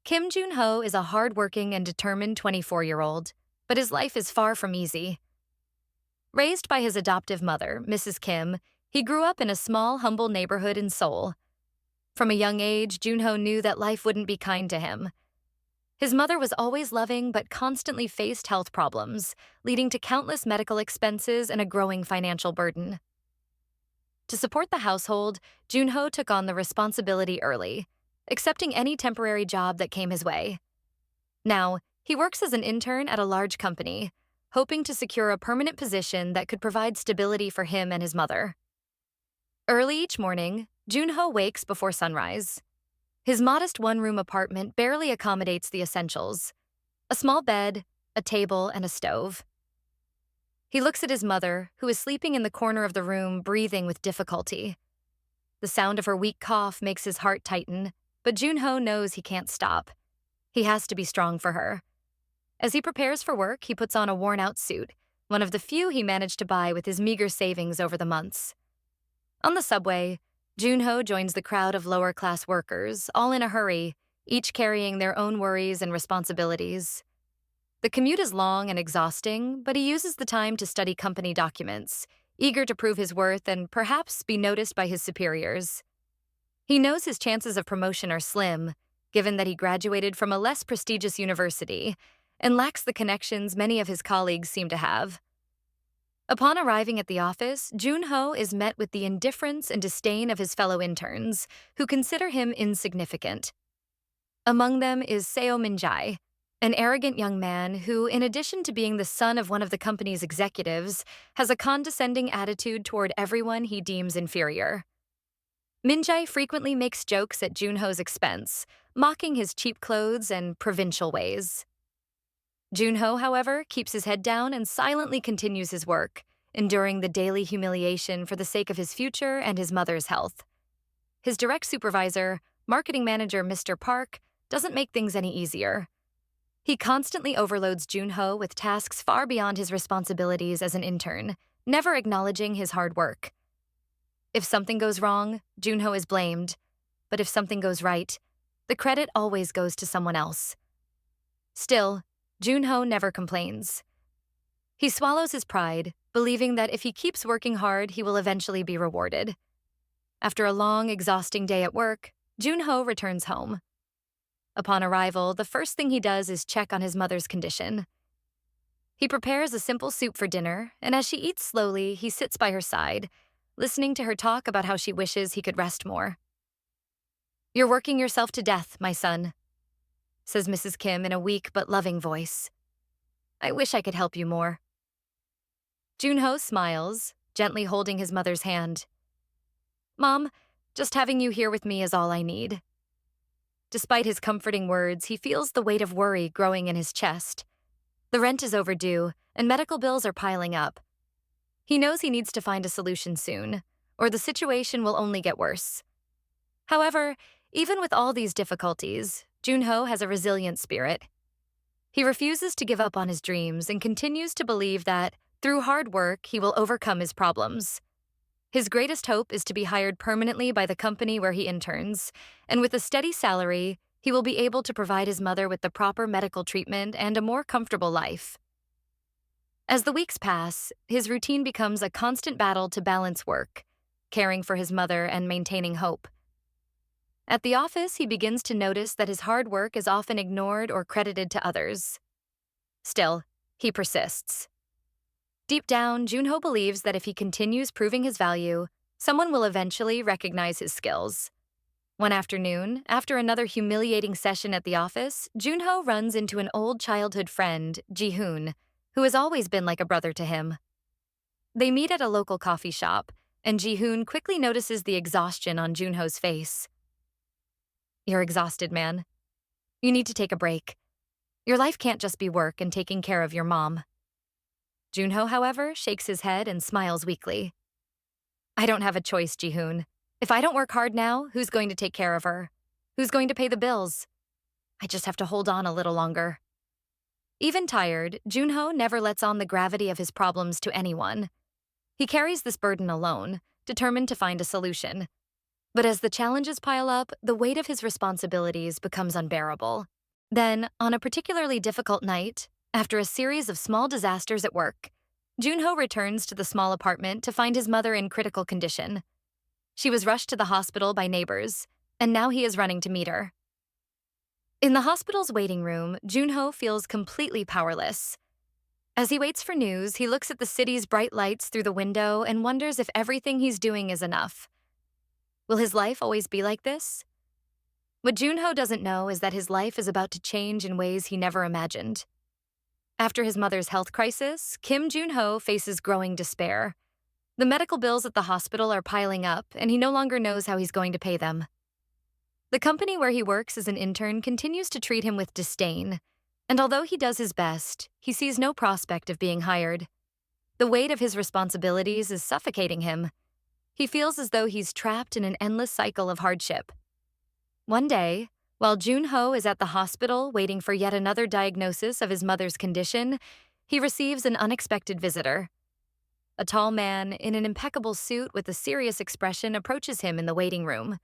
Kim Jun-ho is a hardworking and determined 24-year-old, but his life is far from easy. Raised by his adoptive mother, Mrs. Kim, he grew up in a small, humble neighborhood in Seoul. From a young age, Jun-ho knew that life wouldn't be kind to him. His mother was always loving but constantly faced health problems, leading to countless medical expenses and a growing financial burden. To support the household, Jun-ho took on the responsibility early, accepting any temporary job that came his way. Now, he works as an intern at a large company, hoping to secure a permanent position that could provide stability for him and his mother. Early each morning, Jun-ho wakes before sunrise. His modest one-room apartment barely accommodates the essentials: a small bed, a table, and a stove. He looks at his mother, who is sleeping in the corner of the room, breathing with difficulty. The sound of her weak cough makes his heart tighten, but Jun-ho knows he can't stop. He has to be strong for her. As he prepares for work, he puts on a worn-out suit, one of the few he managed to buy with his meager savings over the months. On the subway, Jun-ho joins the crowd of lower-class workers, all in a hurry, each carrying their own worries and responsibilities. The commute is long and exhausting, but he uses the time to study company documents, eager to prove his worth and perhaps be noticed by his superiors. He knows his chances of promotion are slim, given that he graduated from a less prestigious university and lacks the connections many of his colleagues seem to have. Upon arriving at the office, Jun-ho is met with the indifference and disdain of his fellow interns, who consider him insignificant. Among them is Seo Min-jae, an arrogant young man who, in addition to being the son of one of the company's executives, has a condescending attitude toward everyone he deems inferior. Min-jae frequently makes jokes at Jun-ho's expense, mocking his cheap clothes and provincial ways. Jun-ho, however, keeps his head down and silently continues his work, enduring the daily humiliation for the sake of his future and his mother's health. His direct supervisor, marketing manager Mr. Park, doesn't make things any easier. He constantly overloads Jun-ho with tasks far beyond his responsibilities as an intern, never acknowledging his hard work. If something goes wrong, Jun-ho is blamed, but if something goes right, the credit always goes to someone else. Still, Jun-ho never complains. He swallows his pride, believing that if he keeps working hard, he will eventually be rewarded. After a long, exhausting day at work, Jun-ho returns home. Upon arrival, the first thing he does is check on his mother's condition. He prepares a simple soup for dinner, and as she eats slowly, he sits by her side, listening to her talk about how she wishes he could rest more. "You're working yourself to death, my son," says Mrs. Kim in a weak but loving voice. "I wish I could help you more." Jun-ho smiles, gently holding his mother's hand. "Mom, just having you here with me is all I need." Despite his comforting words, he feels the weight of worry growing in his chest. The rent is overdue, and medical bills are piling up. He knows he needs to find a solution soon, or the situation will only get worse. However, even with all these difficulties, Jun-ho has a resilient spirit. He refuses to give up on his dreams and continues to believe that, through hard work, he will overcome his problems. His greatest hope is to be hired permanently by the company where he interns, and with a steady salary, he will be able to provide his mother with the proper medical treatment and a more comfortable life. As the weeks pass, his routine becomes a constant battle to balance work, caring for his mother and maintaining hope. At the office, he begins to notice that his hard work is often ignored or credited to others. Still, he persists. Deep down, Jun-ho believes that if he continues proving his value, someone will eventually recognize his skills. One afternoon, after another humiliating session at the office, Jun-ho runs into an old childhood friend, Ji-hoon, who has always been like a brother to him. They meet at a local coffee shop, and Ji-hoon quickly notices the exhaustion on Jun-ho's face. "You're exhausted, man. You need to take a break. Your life can't just be work and taking care of your mom." Jun-ho, however, shakes his head and smiles weakly. "I don't have a choice, Ji-hoon. If I don't work hard now, who's going to take care of her? Who's going to pay the bills? I just have to hold on a little longer." Even tired, Jun-ho never lets on the gravity of his problems to anyone. He carries this burden alone, determined to find a solution. But as the challenges pile up, the weight of his responsibilities becomes unbearable. Then, on a particularly difficult night, after a series of small disasters at work, Junho returns to the small apartment to find his mother in critical condition. She was rushed to the hospital by neighbors, and now he is running to meet her. In the hospital's waiting room, Junho feels completely powerless. As he waits for news, he looks at the city's bright lights through the window and wonders if everything he's doing is enough. Will his life always be like this? What Junho doesn't know is that his life is about to change in ways he never imagined. After his mother's health crisis, Kim Junho faces growing despair. The medical bills at the hospital are piling up, and he no longer knows how he's going to pay them. The company where he works as an intern continues to treat him with disdain, and although he does his best, he sees no prospect of being hired. The weight of his responsibilities is suffocating him. He feels as though he's trapped in an endless cycle of hardship. One day, while Junho is at the hospital waiting for yet another diagnosis of his mother's condition, he receives an unexpected visitor. A tall man in an impeccable suit with a serious expression approaches him in the waiting room.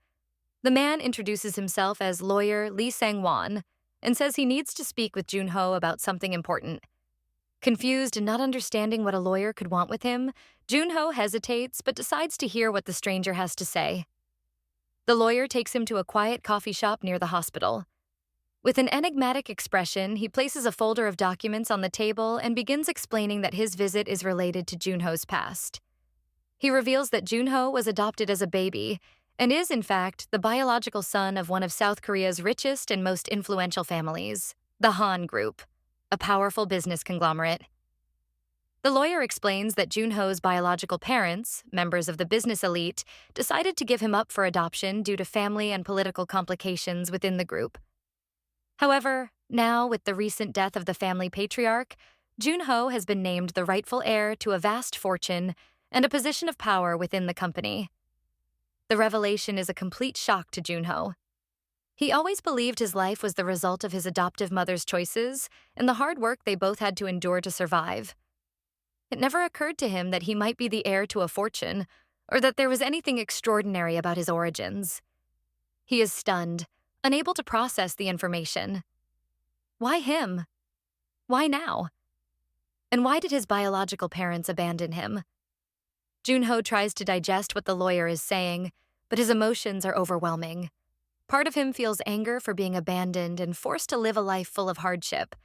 The man introduces himself as lawyer Lee Sang-won and says he needs to speak with Junho about something important. Confused and not understanding what a lawyer could want with him, Junho hesitates but decides to hear what the stranger has to say. The lawyer takes him to a quiet coffee shop near the hospital. With an enigmatic expression, he places a folder of documents on the table and begins explaining that his visit is related to Junho's past. He reveals that Junho was adopted as a baby and is, in fact, the biological son of one of South Korea's richest and most influential families, the Han Group, a powerful business conglomerate. The lawyer explains that Junho's biological parents, members of the business elite, decided to give him up for adoption due to family and political complications within the group. However, now, with the recent death of the family patriarch, Junho has been named the rightful heir to a vast fortune and a position of power within the company. The revelation is a complete shock to Junho. He always believed his life was the result of his adoptive mother's choices and the hard work they both had to endure to survive. It never occurred to him that he might be the heir to a fortune, or that there was anything extraordinary about his origins. He is stunned, unable to process the information. Why him? Why now? And why did his biological parents abandon him? Junho tries to digest what the lawyer is saying, but his emotions are overwhelming. Part of him feels anger for being abandoned and forced to live a life full of hardship,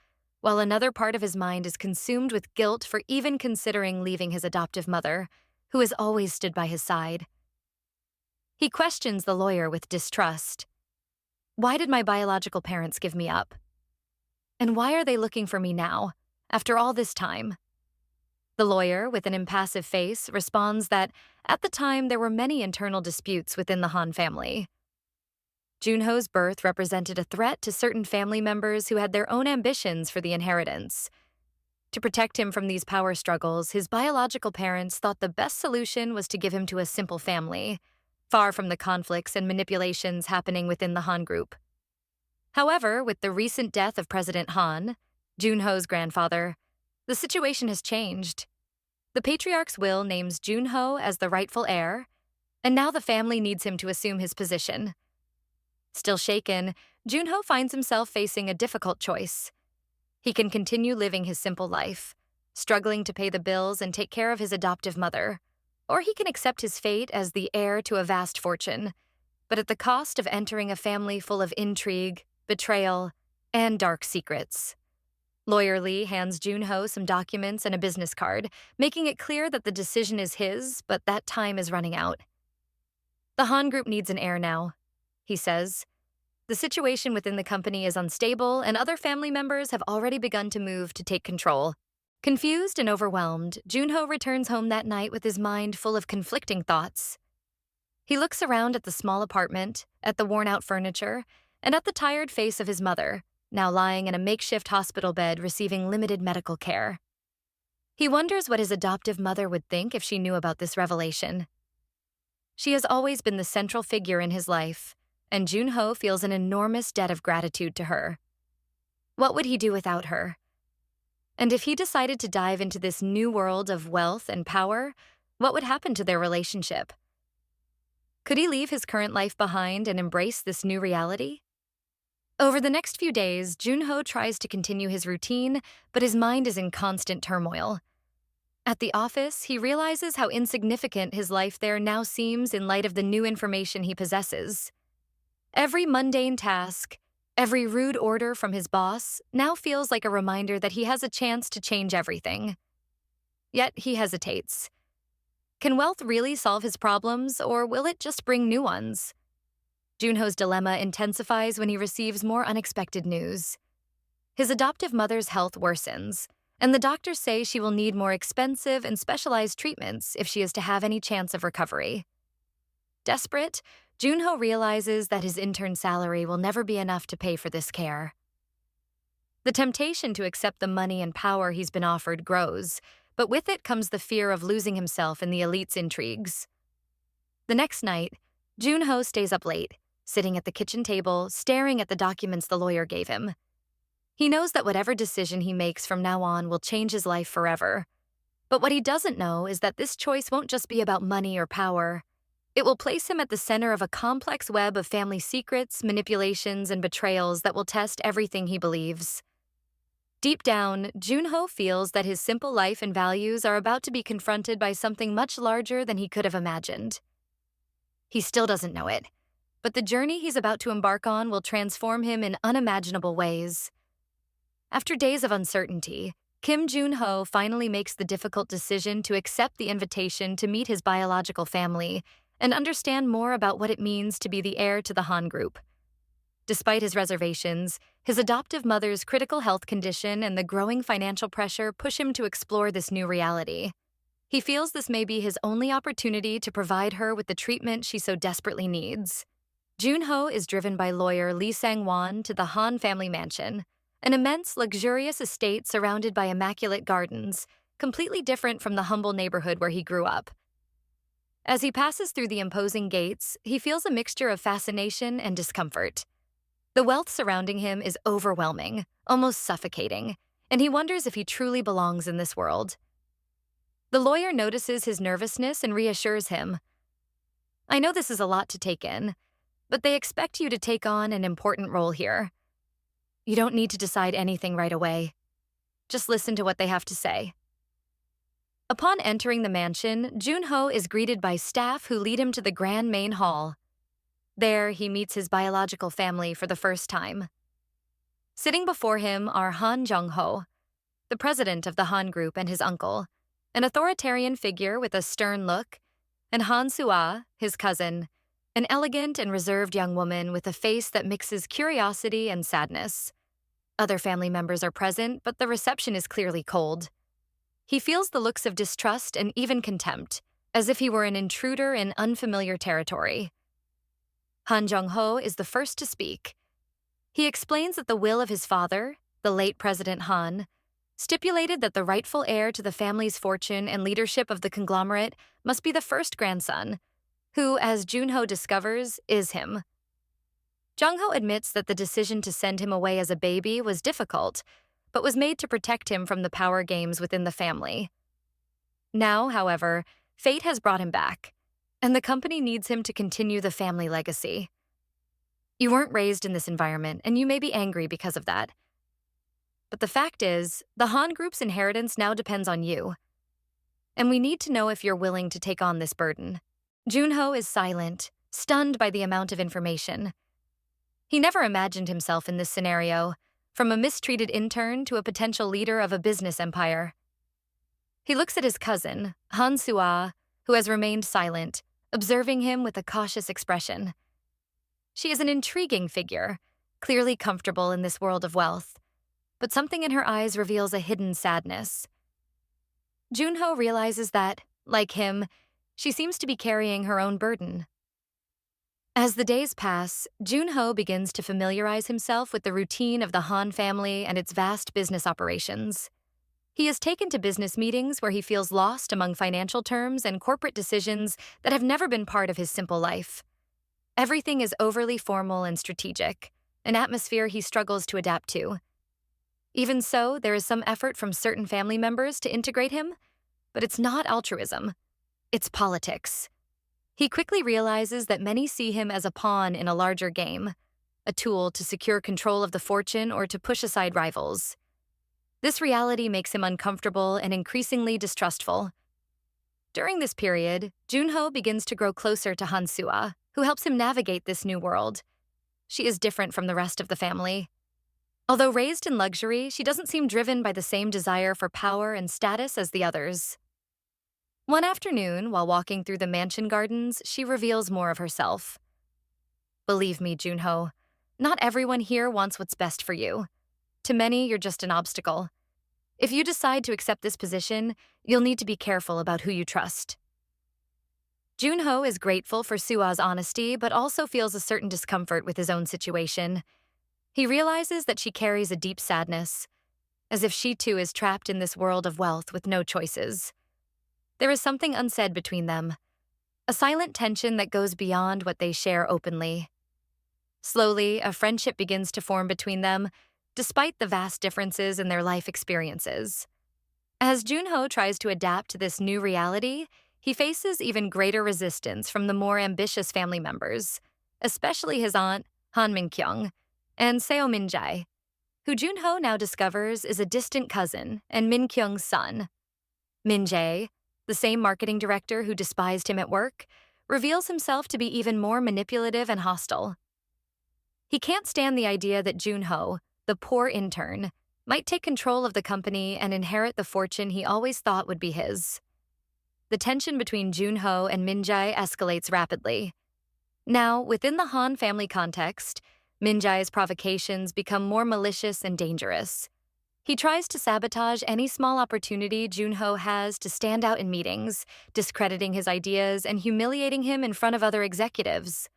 while another part of his mind is consumed with guilt for even considering leaving his adoptive mother, who has always stood by his side. He questions the lawyer with distrust. Why did my biological parents give me up? And why are they looking for me now, after all this time? The lawyer, with an impassive face, responds that at the time there were many internal disputes within the Han family. Junho's birth represented a threat to certain family members who had their own ambitions for the inheritance. To protect him from these power struggles, his biological parents thought the best solution was to give him to a simple family, far from the conflicts and manipulations happening within the Han Group. However, with the recent death of President Han, Junho's grandfather, the situation has changed. The patriarch's will names Junho as the rightful heir, and now the family needs him to assume his position. Still shaken, Junho finds himself facing a difficult choice. He can continue living his simple life, struggling to pay the bills and take care of his adoptive mother, or he can accept his fate as the heir to a vast fortune, but at the cost of entering a family full of intrigue, betrayal, and dark secrets. Lawyer Lee hands Junho some documents and a business card, making it clear that the decision is his, but that time is running out. The Han Group needs an heir now, he says. The situation within the company is unstable, and other family members have already begun to move to take control. Confused and overwhelmed, Junho returns home that night with his mind full of conflicting thoughts. He looks around at the small apartment, at the worn-out furniture, and at the tired face of his mother, now lying in a makeshift hospital bed receiving limited medical care. He wonders what his adoptive mother would think if she knew about this revelation. She has always been the central figure in his life, and Junho feels an enormous debt of gratitude to her. What would he do without her? And if he decided to dive into this new world of wealth and power, what would happen to their relationship? Could he leave his current life behind and embrace this new reality? Over the next few days, Junho tries to continue his routine, but his mind is in constant turmoil. At the office, he realizes how insignificant his life there now seems in light of the new information he possesses. Every mundane task, every rude order from his boss now feels like a reminder that he has a chance to change everything. Yet he hesitates. Can wealth really solve his problems, or will it just bring new ones? Junho's dilemma intensifies when he receives more unexpected news. His adoptive mother's health worsens, and the doctors say she will need more expensive and specialized treatments if she is to have any chance of recovery. Desperate, Junho realizes that his intern salary will never be enough to pay for this care. The temptation to accept the money and power he's been offered grows, but with it comes the fear of losing himself in the elite's intrigues. The next night, Junho stays up late, sitting at the kitchen table, staring at the documents the lawyer gave him. He knows that whatever decision he makes from now on will change his life forever. But what he doesn't know is that this choice won't just be about money or power. It will place him at the center of a complex web of family secrets, manipulations, and betrayals that will test everything he believes. Deep down, Junho feels that his simple life and values are about to be confronted by something much larger than he could have imagined. He still doesn't know it, but the journey he's about to embark on will transform him in unimaginable ways. After days of uncertainty, Kim Junho finally makes the difficult decision to accept the invitation to meet his biological family and understand more about what it means to be the heir to the Han Group. Despite his reservations, his adoptive mother's critical health condition and the growing financial pressure push him to explore this new reality. He feels this may be his only opportunity to provide her with the treatment she so desperately needs. Junho is driven by lawyer Lee Sang-won to the Han family mansion, an immense, luxurious estate surrounded by immaculate gardens, completely different from the humble neighborhood where he grew up. As he passes through the imposing gates, he feels a mixture of fascination and discomfort. The wealth surrounding him is overwhelming, almost suffocating, and he wonders if he truly belongs in this world. The lawyer notices his nervousness and reassures him. "I know this is a lot to take in, but they expect you to take on an important role here. You don't need to decide anything right away. Just listen to what they have to say." Upon entering the mansion, Junho is greeted by staff who lead him to the grand main hall. There, he meets his biological family for the first time. Sitting before him are Han Jung-ho, the president of the Han Group, and his uncle, an authoritarian figure with a stern look, and Han Sua, his cousin, an elegant and reserved young woman with a face that mixes curiosity and sadness. Other family members are present, but the reception is clearly cold. He feels the looks of distrust and even contempt, as if he were an intruder in unfamiliar territory. Han Jung-ho is the first to speak. He explains that the will of his father, the late President Han, stipulated that the rightful heir to the family's fortune and leadership of the conglomerate must be the first grandson, who, as Junho discovers, is him. Jung-ho admits that the decision to send him away as a baby was difficult, but was made to protect him from the power games within the family. Now, however, fate has brought him back, and the company needs him to continue the family legacy. You weren't raised in this environment, and you may be angry because of that. But the fact is, the Han Group's inheritance now depends on you. And we need to know if you're willing to take on this burden. Junho is silent, stunned by the amount of information. He never imagined himself in this scenario, from a mistreated intern to a potential leader of a business empire. He looks at his cousin, Han Sua, who has remained silent, observing him with a cautious expression. She is an intriguing figure, clearly comfortable in this world of wealth, but something in her eyes reveals a hidden sadness. Junho realizes that, like him, she seems to be carrying her own burden. As the days pass, Junho begins to familiarize himself with the routine of the Han family and its vast business operations. He is taken to business meetings where he feels lost among financial terms and corporate decisions that have never been part of his simple life. Everything is overly formal and strategic, an atmosphere he struggles to adapt to. Even so, there is some effort from certain family members to integrate him, but it's not altruism. It's politics. He quickly realizes that many see him as a pawn in a larger game, a tool to secure control of the fortune or to push aside rivals. This reality makes him uncomfortable and increasingly distrustful. During this period, Junho begins to grow closer to Hansua, who helps him navigate this new world. She is different from the rest of the family. Although raised in luxury, she doesn't seem driven by the same desire for power and status as the others. One afternoon, while walking through the mansion gardens, she reveals more of herself. Believe me, Junho, not everyone here wants what's best for you. To many, you're just an obstacle. If you decide to accept this position, you'll need to be careful about who you trust. Junho is grateful for Sua's honesty, but also feels a certain discomfort with his own situation. He realizes that she carries a deep sadness, as if she too is trapped in this world of wealth with no choices. There is something unsaid between them, a silent tension that goes beyond what they share openly. Slowly, a friendship begins to form between them, despite the vast differences in their life experiences. As Junho tries to adapt to this new reality, he faces even greater resistance from the more ambitious family members, especially his aunt, Han Min-kyung, and Seo Min-jae, who Junho now discovers is a distant cousin and Min-kyung's son. Min-jae, the same marketing director who despised him at work, reveals himself to be even more manipulative and hostile. He can't stand the idea that Junho, the poor intern, might take control of the company and inherit the fortune he always thought would be his. The tension between Junho and Min-jae escalates rapidly. Now, within the Han family context, Min-jae's provocations become more malicious and dangerous. He tries to sabotage any small opportunity Junho has to stand out in meetings, discrediting his ideas and humiliating him in front of other executives.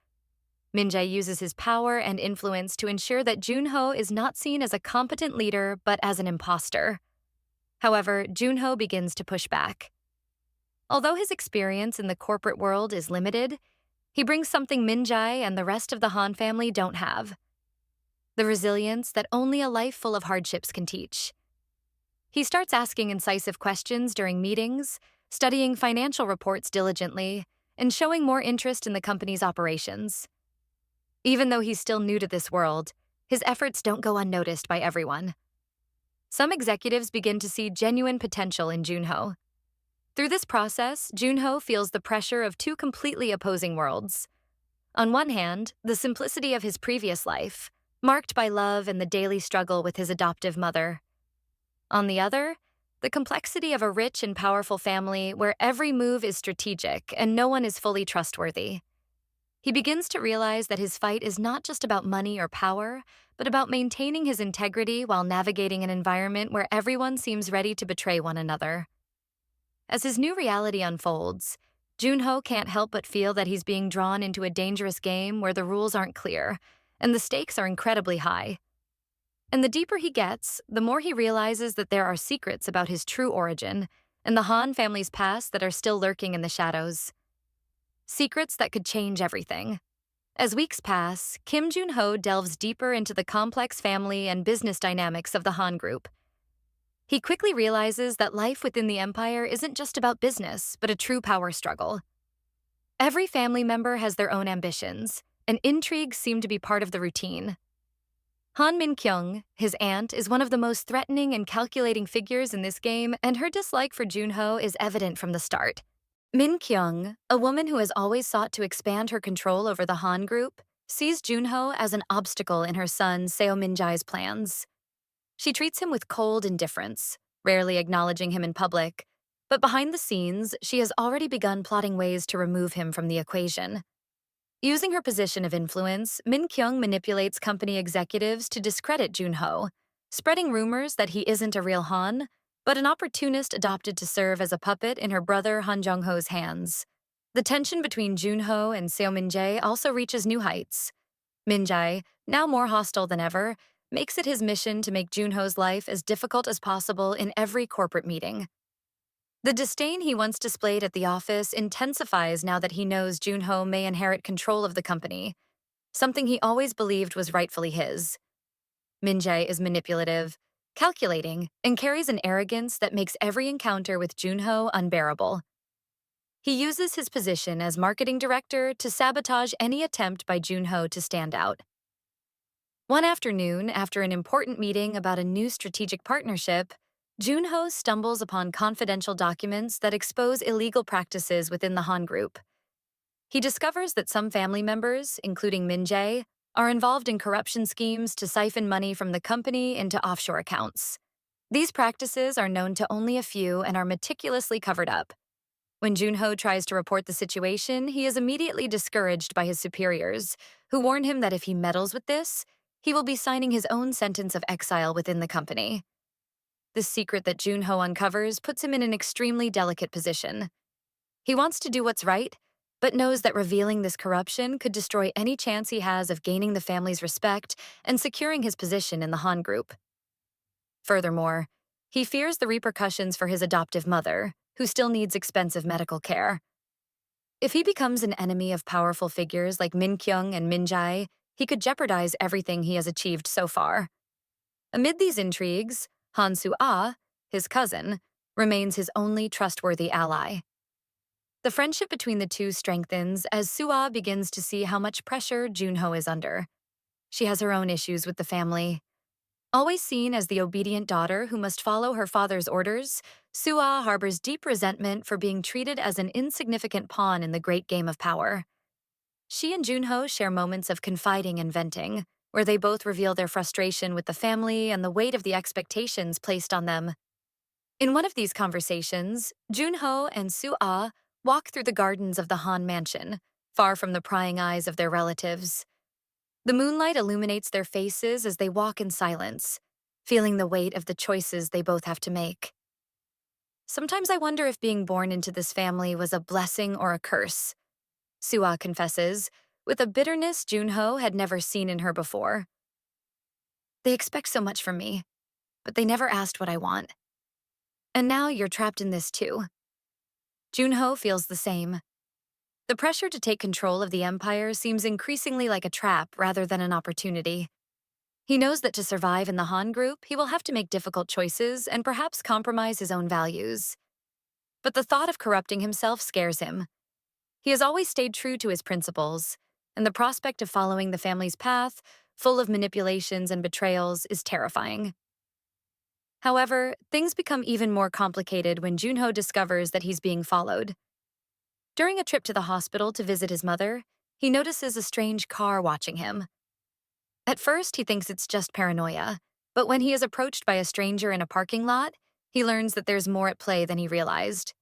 Min-jae uses his power and influence to ensure that Junho is not seen as a competent leader but as an imposter. However, Junho begins to push back. Although his experience in the corporate world is limited, he brings something Min-jae and the rest of the Han family don't have: the resilience that only a life full of hardships can teach. He starts asking incisive questions during meetings, studying financial reports diligently, and showing more interest in the company's operations. Even though he's still new to this world, his efforts don't go unnoticed by everyone. Some executives begin to see genuine potential in Junho. Through this process, Junho feels the pressure of two completely opposing worlds. On one hand, the simplicity of his previous life, marked by love and the daily struggle with his adoptive mother. On the other, the complexity of a rich and powerful family where every move is strategic and no one is fully trustworthy. He begins to realize that his fight is not just about money or power, but about maintaining his integrity while navigating an environment where everyone seems ready to betray one another. As his new reality unfolds, Junho can't help but feel that he's being drawn into a dangerous game where the rules aren't clear, and the stakes are incredibly high. And the deeper he gets, the more he realizes that there are secrets about his true origin and the Han family's past that are still lurking in the shadows. Secrets that could change everything. As weeks pass, Kim Junho delves deeper into the complex family and business dynamics of the Han group. He quickly realizes that life within the empire isn't just about business, but a true power struggle. Every family member has their own ambitions, and intrigues seem to be part of the routine. Han Min-kyung, his aunt, is one of the most threatening and calculating figures in this game, and her dislike for Junho is evident from the start. Min-kyung, a woman who has always sought to expand her control over the Han group, sees Junho as an obstacle in her son Seo Min-jae's plans. She treats him with cold indifference, rarely acknowledging him in public, but behind the scenes, she has already begun plotting ways to remove him from the equation. Using her position of influence, Min-kyung manipulates company executives to discredit Junho, spreading rumors that he isn't a real Han, but an opportunist adopted to serve as a puppet in her brother Han Jung-ho's hands. The tension between Junho and Seo Min-jae also reaches new heights. Min-jae, now more hostile than ever, makes it his mission to make Junho's life as difficult as possible in every corporate meeting. The disdain he once displayed at the office intensifies now that he knows Junho may inherit control of the company, something he always believed was rightfully his. Min-jae is manipulative, calculating, and carries an arrogance that makes every encounter with Junho unbearable. He uses his position as marketing director to sabotage any attempt by Junho to stand out. One afternoon, after an important meeting about a new strategic partnership, Junho stumbles upon confidential documents that expose illegal practices within the Han Group. He discovers that some family members, including Min Jae, are involved in corruption schemes to siphon money from the company into offshore accounts. These practices are known to only a few and are meticulously covered up. When Junho tries to report the situation, he is immediately discouraged by his superiors, who warn him that if he meddles with this, he will be signing his own sentence of exile within the company. This secret that Junho uncovers puts him in an extremely delicate position. He wants to do what's right, but knows that revealing this corruption could destroy any chance he has of gaining the family's respect and securing his position in the Han Group. Furthermore, he fears the repercussions for his adoptive mother, who still needs expensive medical care. If he becomes an enemy of powerful figures like Min Kyung and Min Jae, he could jeopardize everything he has achieved so far. Amid these intrigues, Han Soo-ah, his cousin, remains his only trustworthy ally. The friendship between the two strengthens as Soo-ah begins to see how much pressure Junho is under. She has her own issues with the family. Always seen as the obedient daughter who must follow her father's orders, Soo-ah harbors deep resentment for being treated as an insignificant pawn in the great game of power. She and Junho share moments of confiding and venting, where they both reveal their frustration with the family and the weight of the expectations placed on them. In one of these conversations, Junho and Soo-ah walk through the gardens of the Han mansion, far from the prying eyes of their relatives. The moonlight illuminates their faces as they walk in silence, feeling the weight of the choices they both have to make. Sometimes I wonder if being born into this family was a blessing or a curse, Soo-ah confesses, with a bitterness Junho had never seen in her before. They expect so much from me, but they never asked what I want. And now you're trapped in this too. Junho feels the same. The pressure to take control of the empire seems increasingly like a trap rather than an opportunity. He knows that to survive in the Han Group, he will have to make difficult choices and perhaps compromise his own values. But the thought of corrupting himself scares him. He has always stayed true to his principles, and the prospect of following the family's path, full of manipulations and betrayals, is terrifying. However, things become even more complicated when Junho discovers that he's being followed. During a trip to the hospital to visit his mother, he notices a strange car watching him. At first, he thinks it's just paranoia, but when he is approached by a stranger in a parking lot, he learns that there's more at play than he realized.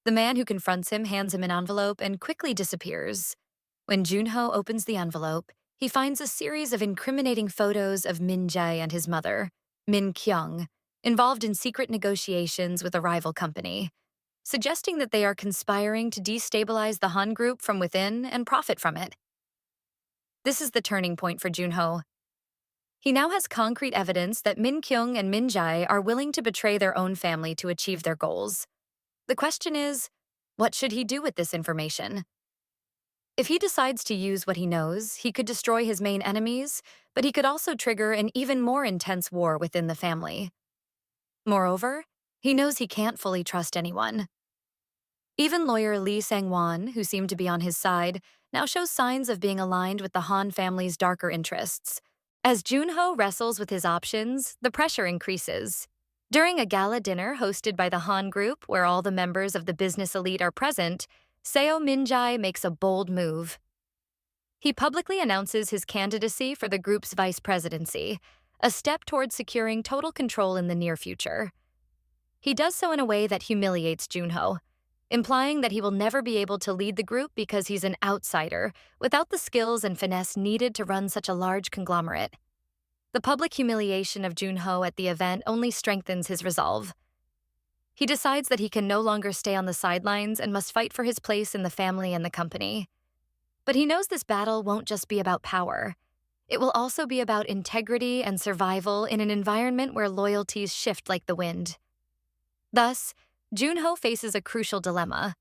The man who confronts him hands him an envelope and quickly disappears. When Junho opens the envelope, he finds a series of incriminating photos of Min Jae and his mother, Min Kyung, involved in secret negotiations with a rival company, suggesting that they are conspiring to destabilize the Han Group from within and profit from it. This is the turning point for Junho. He now has concrete evidence that Min Kyung and Min Jae are willing to betray their own family to achieve their goals. The question is, what should he do with this information? If he decides to use what he knows, he could destroy his main enemies, but he could also trigger an even more intense war within the family. Moreover, he knows he can't fully trust anyone. Even lawyer Lee Sang-won, who seemed to be on his side, now shows signs of being aligned with the Han family's darker interests. As Junho wrestles with his options, the pressure increases. During a gala dinner hosted by the Han Group, where all the members of the business elite are present, Seo Min-jae makes a bold move. He publicly announces his candidacy for the group's vice presidency, a step towards securing total control in the near future. He does so in a way that humiliates Junho, implying that he will never be able to lead the group because he's an outsider, without the skills and finesse needed to run such a large conglomerate. The public humiliation of Junho at the event only strengthens his resolve. He decides that he can no longer stay on the sidelines and must fight for his place in the family and the company. But he knows this battle won't just be about power. It will also be about integrity and survival in an environment where loyalties shift like the wind. Thus, Junho faces a crucial dilemma.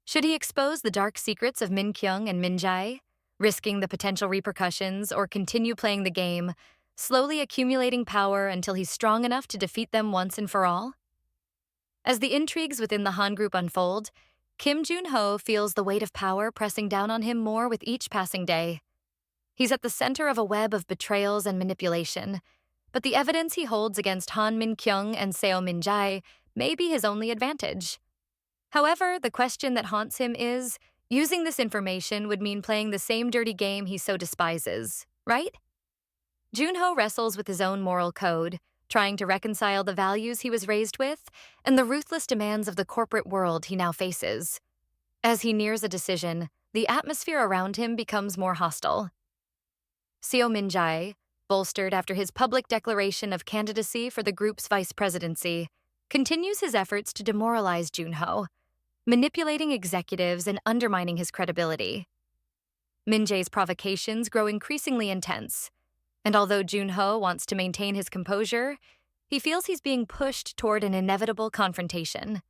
Should he expose the dark secrets of Min Kyung and Min Jae, risking the potential repercussions, or continue playing the game, slowly accumulating power until he's strong enough to defeat them once and for all? As the intrigues within the Han Group unfold, Kim Junho feels the weight of power pressing down on him more with each passing day. He's at the center of a web of betrayals and manipulation, but the evidence he holds against Han Min-kyung and Seo Min-jae may be his only advantage. However, the question that haunts him is, using this information would mean playing the same dirty game he so despises, right? Junho wrestles with his own moral code, trying to reconcile the values he was raised with and the ruthless demands of the corporate world he now faces. As he nears a decision, the atmosphere around him becomes more hostile. Seo Min-jae, bolstered after his public declaration of candidacy for the group's vice presidency, continues his efforts to demoralize Junho, manipulating executives and undermining his credibility. Min-jae's provocations grow increasingly intense, and although Junho wants to maintain his composure, he feels he's being pushed toward an inevitable confrontation.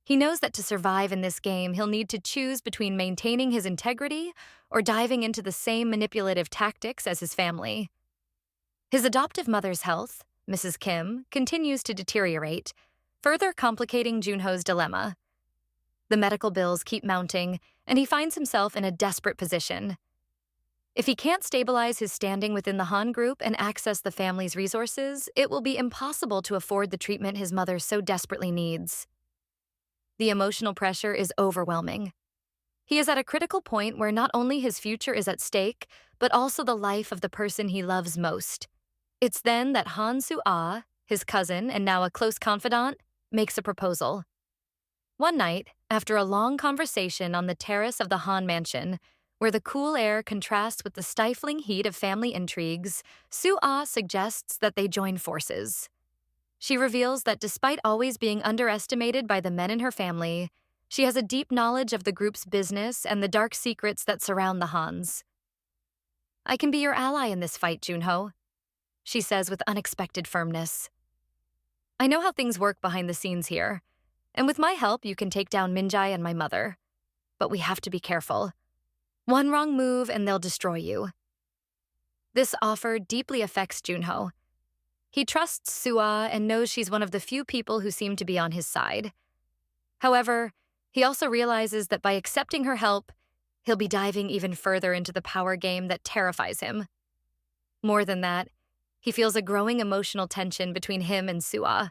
He knows that to survive in this game, he'll need to choose between maintaining his integrity or diving into the same manipulative tactics as his family. His adoptive mother's health, Mrs. Kim, continues to deteriorate, further complicating Junho's dilemma. The medical bills keep mounting, and he finds himself in a desperate position. If he can't stabilize his standing within the Han Group and access the family's resources, it will be impossible to afford the treatment his mother so desperately needs. The emotional pressure is overwhelming. He is at a critical point where not only his future is at stake, but also the life of the person he loves most. It's then that Han Soo-ah, his cousin and now a close confidant, makes a proposal. One night, after a long conversation on the terrace of the Han mansion, where the cool air contrasts with the stifling heat of family intrigues, Soo-ah suggests that they join forces. She reveals that despite always being underestimated by the men in her family, she has a deep knowledge of the group's business and the dark secrets that surround the Hans. "I can be your ally in this fight, Junho," she says with unexpected firmness. "I know how things work behind the scenes here, and with my help you can take down Min-jae and my mother. But we have to be careful. One wrong move and they'll destroy you." This offer deeply affects Junho. He trusts Soo-ah and knows she's one of the few people who seem to be on his side. However, he also realizes that by accepting her help, he'll be diving even further into the power game that terrifies him. More than that, he feels a growing emotional tension between him and Soo-ah.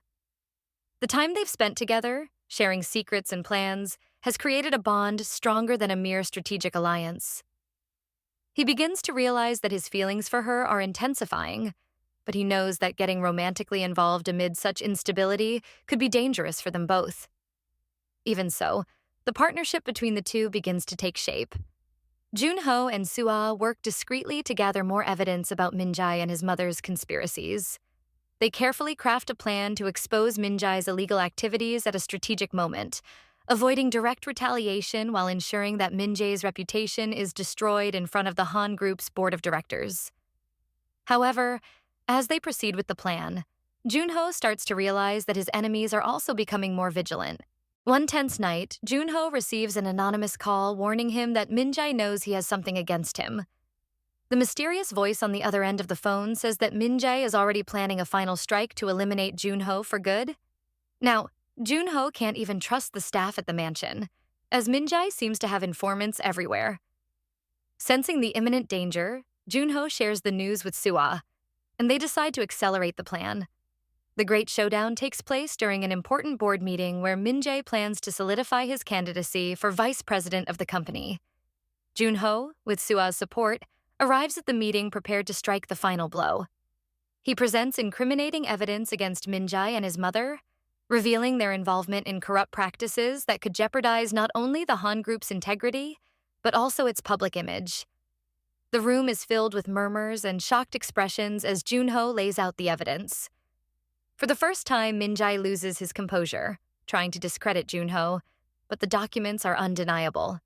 The time they've spent together, sharing secrets and plans, has created a bond stronger than a mere strategic alliance. He begins to realize that his feelings for her are intensifying, but he knows that getting romantically involved amid such instability could be dangerous for them both. Even so, the partnership between the two begins to take shape. Junho and Soo-ah work discreetly to gather more evidence about Min-jae and his mother's conspiracies. They carefully craft a plan to expose Min-jae's illegal activities at a strategic moment, avoiding direct retaliation while ensuring that Min-jae's reputation is destroyed in front of the Han Group's board of directors. However, as they proceed with the plan, Junho starts to realize that his enemies are also becoming more vigilant. One tense night, Junho receives an anonymous call warning him that Min-jae knows he has something against him. The mysterious voice on the other end of the phone says that Min-jae is already planning a final strike to eliminate Junho for good. Now, Junho can't even trust the staff at the mansion, as Min-jae seems to have informants everywhere. Sensing the imminent danger, Junho shares the news with Soo-ah, and they decide to accelerate the plan. The Great Showdown takes place during an important board meeting where Min-jae plans to solidify his candidacy for vice president of the company. Junho, with Soo-ah's support, arrives at the meeting prepared to strike the final blow. He presents incriminating evidence against Min-jae and his mother, revealing their involvement in corrupt practices that could jeopardize not only the Han Group's integrity, but also its public image. The room is filled with murmurs and shocked expressions as Junho lays out the evidence. For the first time, Min-jae loses his composure, trying to discredit Junho, but the documents are undeniable.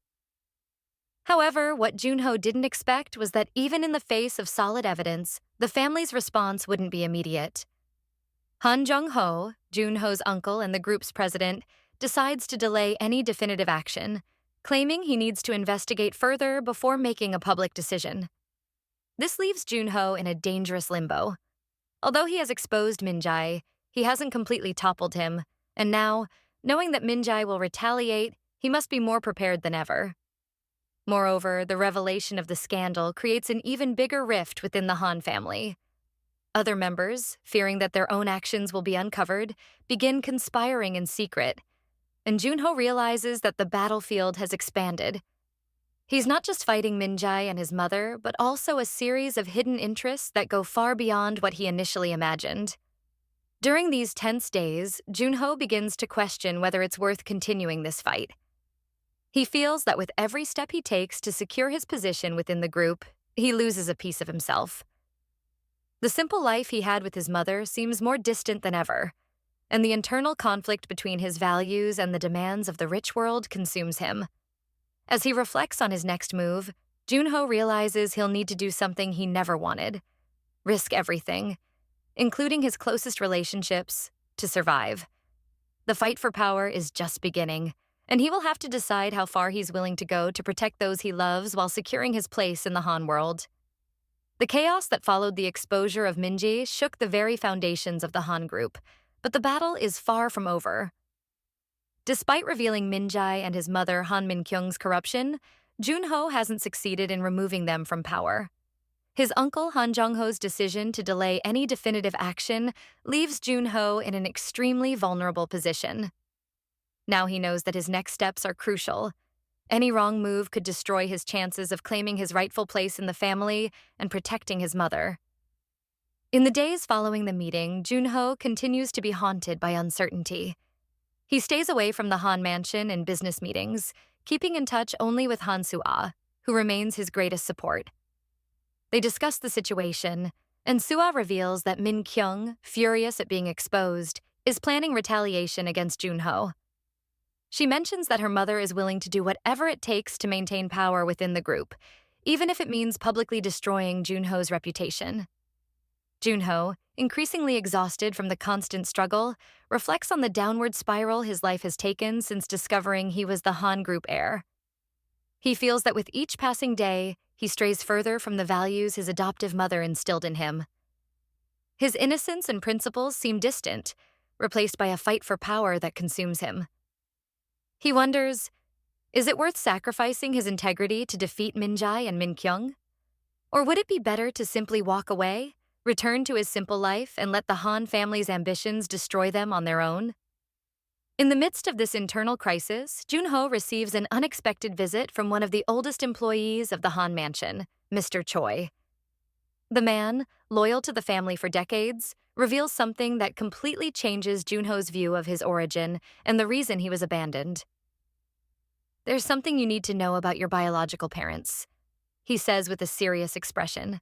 However, what Junho didn't expect was that even in the face of solid evidence, the family's response wouldn't be immediate. Han Jung-ho, Junho's uncle and the group's president, decides to delay any definitive action, claiming he needs to investigate further before making a public decision. This leaves Junho in a dangerous limbo. Although he has exposed Min-jae, he hasn't completely toppled him, and now, knowing that Min-jae will retaliate, he must be more prepared than ever. Moreover, the revelation of the scandal creates an even bigger rift within the Han family. Other members, fearing that their own actions will be uncovered, begin conspiring in secret, and Junho realizes that the battlefield has expanded. He's not just fighting Minjae and his mother, but also a series of hidden interests that go far beyond what he initially imagined. During these tense days, Junho begins to question whether it's worth continuing this fight. He feels that with every step he takes to secure his position within the group, he loses a piece of himself. The simple life he had with his mother seems more distant than ever, and the internal conflict between his values and the demands of the rich world consumes him. As he reflects on his next move, Junho realizes he'll need to do something he never wanted: risk everything, including his closest relationships, to survive. The fight for power is just beginning, and he will have to decide how far he's willing to go to protect those he loves while securing his place in the Han world. The chaos that followed the exposure of Minji shook the very foundations of the Han group, but the battle is far from over. Despite revealing Minjae and his mother Han Min-kyung's corruption, Junho hasn't succeeded in removing them from power. His uncle Han Jong-ho's decision to delay any definitive action leaves Junho in an extremely vulnerable position. Now he knows that his next steps are crucial. Any wrong move could destroy his chances of claiming his rightful place in the family and protecting his mother. In the days following the meeting, Junho continues to be haunted by uncertainty. He stays away from the Han mansion and business meetings, keeping in touch only with Han Soo-ah, who remains his greatest support. They discuss the situation, and Soo-ah reveals that Min-kyung, furious at being exposed, is planning retaliation against Junho. She mentions that her mother is willing to do whatever it takes to maintain power within the group, even if it means publicly destroying Junho's reputation. Junho, increasingly exhausted from the constant struggle, reflects on the downward spiral his life has taken since discovering he was the Han Group heir. He feels that with each passing day, he strays further from the values his adoptive mother instilled in him. His innocence and principles seem distant, replaced by a fight for power that consumes him. He wonders, is it worth sacrificing his integrity to defeat Minjae and Min-kyung? Or would it be better to simply walk away, return to his simple life, and let the Han family's ambitions destroy them on their own? In the midst of this internal crisis, Junho receives an unexpected visit from one of the oldest employees of the Han mansion, Mr. Choi. The man, loyal to the family for decades, reveals something that completely changes Junho's view of his origin and the reason he was abandoned. "There's something you need to know about your biological parents," he says with a serious expression.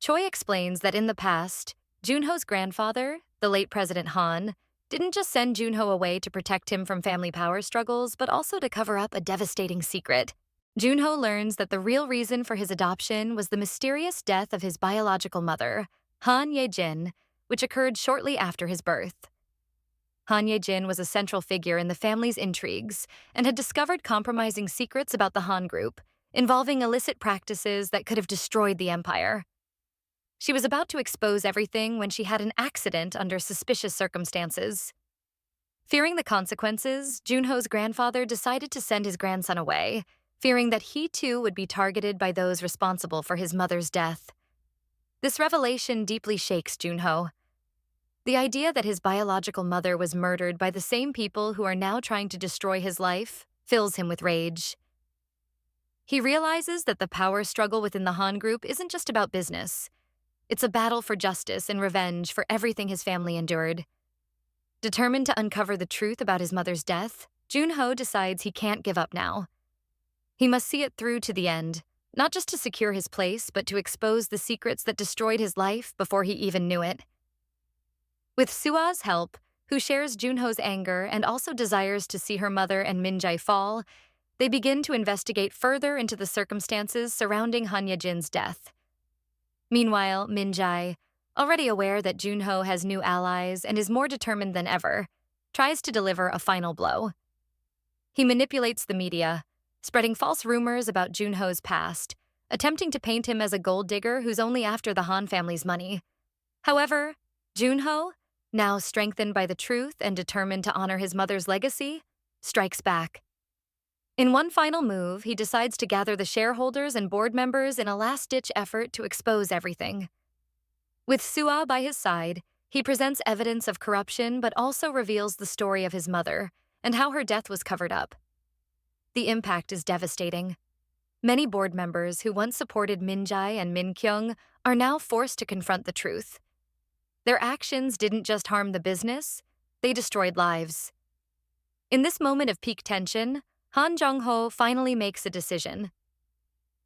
Choi explains that in the past, Junho's grandfather, the late President Han, didn't just send Junho away to protect him from family power struggles, but also to cover up a devastating secret. Junho learns that the real reason for his adoption was the mysterious death of his biological mother, Han Ye-jin, which occurred shortly after his birth. Han Ye-jin was a central figure in the family's intrigues and had discovered compromising secrets about the Han group, involving illicit practices that could have destroyed the empire. She was about to expose everything when she had an accident under suspicious circumstances. Fearing the consequences, Junho's grandfather decided to send his grandson away, fearing that he too would be targeted by those responsible for his mother's death. This revelation deeply shakes Junho. The idea that his biological mother was murdered by the same people who are now trying to destroy his life fills him with rage. He realizes that the power struggle within the Han group isn't just about business. It's a battle for justice and revenge for everything his family endured. Determined to uncover the truth about his mother's death, Junho decides he can't give up now. He must see it through to the end, not just to secure his place, but to expose the secrets that destroyed his life before he even knew it. With Soo-ah's help, who shares Junho's anger and also desires to see her mother and Minjae fall, they begin to investigate further into the circumstances surrounding Han Ye-jin's death. Meanwhile, Minjae, already aware that Junho has new allies and is more determined than ever, tries to deliver a final blow. He manipulates the media, spreading false rumors about Junho's past, attempting to paint him as a gold digger who's only after the Han family's money. However, Junho, now strengthened by the truth and determined to honor his mother's legacy, strikes back. In one final move, he decides to gather the shareholders and board members in a last-ditch effort to expose everything. With Sua by his side, he presents evidence of corruption but also reveals the story of his mother and how her death was covered up. The impact is devastating. Many board members who once supported Min Jae and Min Kyung are now forced to confront the truth. Their actions didn't just harm the business, they destroyed lives. In this moment of peak tension, Han Jong-ho finally makes a decision.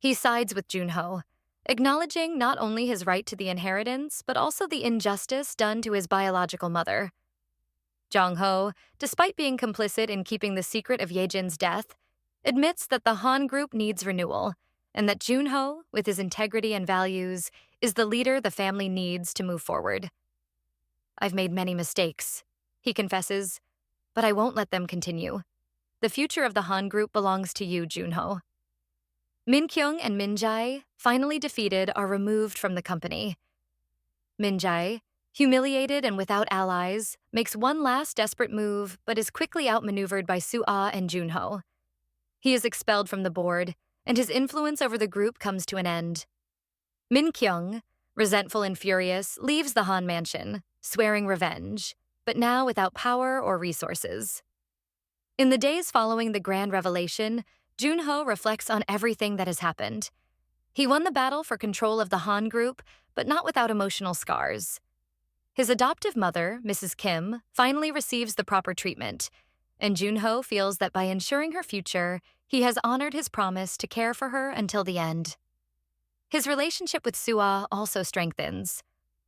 He sides with Junho, acknowledging not only his right to the inheritance, but also the injustice done to his biological mother. Jong-ho, despite being complicit in keeping the secret of Yejin's death, admits that the Han Group needs renewal, and that Junho, with his integrity and values, is the leader the family needs to move forward. "I've made many mistakes," he confesses, "but I won't let them continue. The future of the Han Group belongs to you, Junho." Min Kyung and Min Jae, finally defeated, are removed from the company. Min Jae, humiliated and without allies, makes one last desperate move but is quickly outmaneuvered by Soo-ah and Junho. He is expelled from the board, and his influence over the group comes to an end. Min Kyung, resentful and furious, leaves the Han mansion, swearing revenge, but now without power or resources. In the days following the grand revelation, Junho reflects on everything that has happened. He won the battle for control of the Han Group, but not without emotional scars. His adoptive mother, Mrs. Kim, finally receives the proper treatment, and Junho feels that by ensuring her future, he has honored his promise to care for her until the end. His relationship with Soo-ah also strengthens.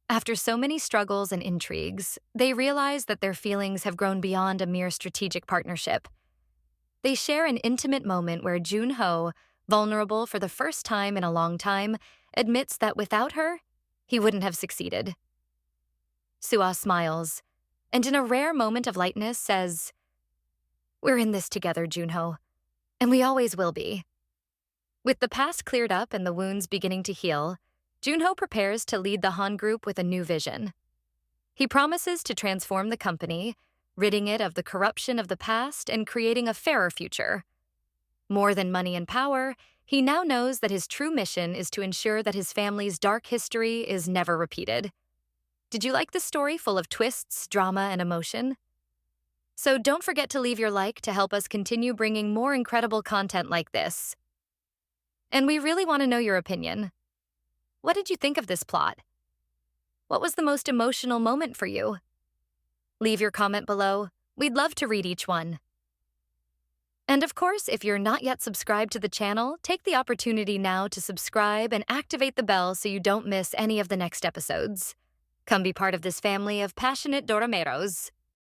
After so many struggles and intrigues, they realize that their feelings have grown beyond a mere strategic partnership. They share an intimate moment where Junho, vulnerable for the first time in a long time, admits that without her, he wouldn't have succeeded. Soo-ah smiles, and in a rare moment of lightness says, "We're in this together, Junho, and we always will be." With the past cleared up and the wounds beginning to heal, Junho prepares to lead the Han Group with a new vision. He promises to transform the company, ridding it of the corruption of the past and creating a fairer future. More than money and power, he now knows that his true mission is to ensure that his family's dark history is never repeated. Did you like this story full of twists, drama, and emotion? So don't forget to leave your like to help us continue bringing more incredible content like this. And we really want to know your opinion. What did you think of this plot? What was the most emotional moment for you? Leave your comment below. We'd love to read each one. And of course, if you're not yet subscribed to the channel, take the opportunity now to subscribe and activate the bell so you don't miss any of the next episodes. Come be part of this family of passionate Dorameros.